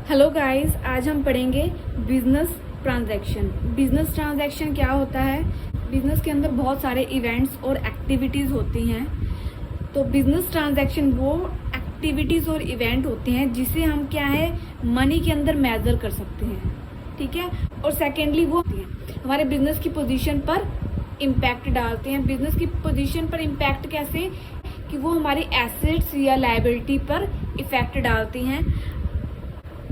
Hello guys, आज हम पढ़ेंगे बिजनेस ट्रांजैक्शन। बिजनेस ट्रांजैक्शन क्या होता है। बिजनेस के अंदर बहुत सारे इवेंट्स और एक्टिविटीज़ होती हैं। तो बिजनेस ट्रांजैक्शन वो एक्टिविटीज़ और इवेंट होते हैं जिसे हम क्या है मनी के अंदर मेजर कर सकते हैं, ठीक है। और सेकेंडली वो हमारे बिजनेस की पोजीशन पर इम्पैक्ट डालते हैं। बिजनेस की पोजीशन पर इम्पैक्ट कैसे कि वो हमारी एसेट्स या लायबिलिटी पर इफेक्ट डालती हैं।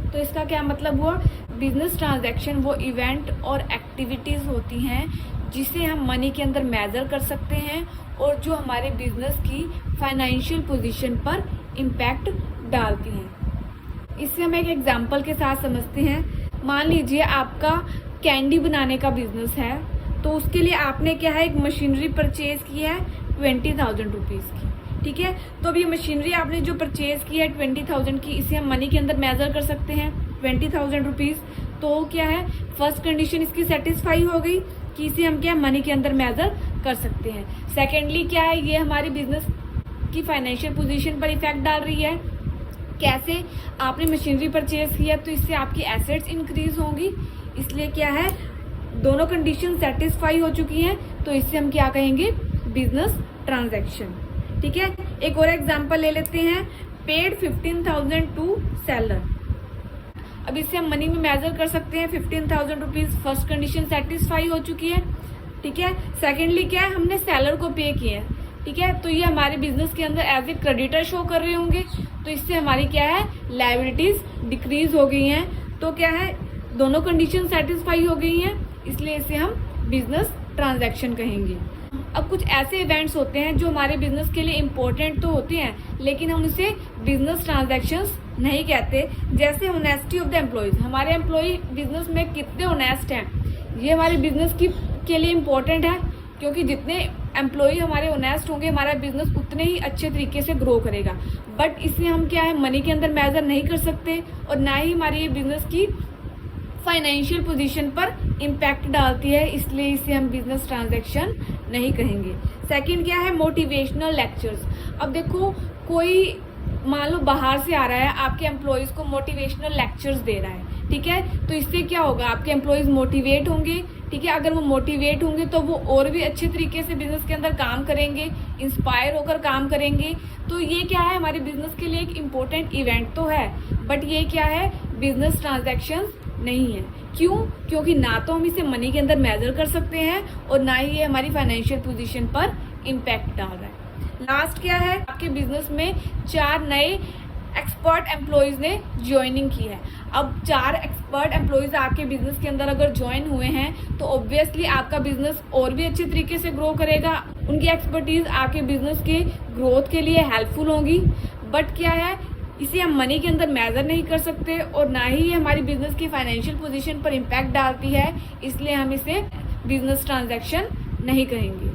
तो इसका क्या मतलब हुआ, बिजनेस ट्रांजैक्शन वो इवेंट और एक्टिविटीज़ होती हैं जिसे हम मनी के अंदर मेजर कर सकते हैं और जो हमारे बिजनेस की फाइनेंशियल पोजीशन पर इम्पैक्ट डालती हैं। इससे हम एक एग्जांपल के साथ समझते हैं। मान लीजिए आपका कैंडी बनाने का बिजनेस है, तो उसके लिए आपने क्या है एक मशीनरी परचेज की है 20,000 रुपीज़ की, ठीक है। तो अब ये मशीनरी आपने जो परचेज की है 20,000 की, इसे हम मनी के अंदर मेजर कर सकते हैं 20,000 रुपीज़। तो क्या है फर्स्ट कंडीशन इसकी सेटिस्फाई हो गई कि इसे हम क्या मनी के अंदर मेजर कर सकते हैं। सेकेंडली क्या है, ये हमारी बिजनेस की फाइनेंशियल पोजीशन पर इफेक्ट डाल रही है। कैसे, आपने मशीनरी परचेज की है तो इससे आपकी एसेट्स इंक्रीज होंगी, इसलिए क्या है दोनों कंडीशन सेटिस्फाई हो चुकी हैं, तो इससे हम क्या कहेंगे बिजनेस ट्रांजैक्शन, ठीक है। एक और एग्जांपल ले लेते हैं, पेड 15,000 टू सेलर। अब इससे हम मनी में मेजर कर सकते हैं 15,000 रुपीज। फर्स्ट कंडीशन सेटिस्फाई हो चुकी है, ठीक है। सेकेंडली क्या है, हमने सेलर को पे किया है, ठीक है। तो ये हमारे बिजनेस के अंदर एज ए क्रेडिटर शो कर रहे होंगे, तो इससे हमारी क्या है लायबिलिटीज डिक्रीज हो गई हैं। तो क्या है दोनों कंडीशन सेटिस्फाई हो गई हैं, इसलिए इसे हम बिजनेस ट्रांजैक्शन कहेंगे। अब कुछ ऐसे इवेंट्स होते हैं जो हमारे बिजनेस के लिए इम्पोर्टेंट तो होते हैं, लेकिन हम उसे बिजनेस ट्रांजैक्शंस नहीं कहते। जैसे ऑनेस्टी ऑफ द एम्प्लॉयज, हमारे एम्प्लॉय बिजनेस में कितने ऑनेस्ट हैं, ये हमारे बिजनेस के लिए इम्पोर्टेंट है, क्योंकि जितने एम्प्लॉय हमारे ऑनेस्ट होंगे हमारा बिजनेस उतने ही अच्छे तरीके से ग्रो करेगा। बट इसे हम क्या है मनी के अंदर मेजर नहीं कर सकते और ना ही हमारी ये बिजनेस की फाइनेंशियल पोजीशन पर इम्पैक्ट डालती है, इसलिए इसे हम बिजनेस ट्रांजैक्शन नहीं कहेंगे। सेकंड क्या है मोटिवेशनल लेक्चर्स। अब देखो कोई मान लो बाहर से आ रहा है, आपके एम्प्लॉयज को मोटिवेशनल लेक्चर्स दे रहा है, ठीक है। तो इससे क्या होगा, आपके एम्प्लॉयज मोटिवेट होंगे, ठीक है। अगर वो मोटिवेट होंगे तो वो और भी अच्छे तरीके से बिजनेस के अंदर काम करेंगे, इंस्पायर होकर काम करेंगे। तो ये क्या है हमारे बिजनेस के लिए एक इम्पोर्टेंट इवेंट तो है, बट ये क्या है बिजनेस ट्रांजैक्शन नहीं है। क्यों? क्योंकि ना तो हम इसे मनी के अंदर मेजर कर सकते हैं और ना ही ये हमारी फाइनेंशियल पोजीशन पर इम्पैक्ट डाल रहा है। लास्ट क्या है, आपके बिजनेस में 4 नए एक्सपर्ट एम्प्लॉयज ने ज्वाइनिंग की है। अब 4 एक्सपर्ट एम्प्लॉयज आपके बिजनेस के अंदर अगर ज्वाइन हुए हैं तो ऑब्वियसली आपका बिजनेस और भी अच्छे तरीके से ग्रो करेगा। उनकी एक्सपर्टीज आपके बिजनेस के ग्रोथ के लिए हेल्पफुल होंगी। बट क्या है इसे हम मनी के अंदर मेजर नहीं कर सकते और ना ही ये हमारी बिजनेस की फाइनेंशियल पोजीशन पर इम्पैक्ट डालती है, इसलिए हम इसे बिजनेस ट्रांजैक्शन नहीं कहेंगे।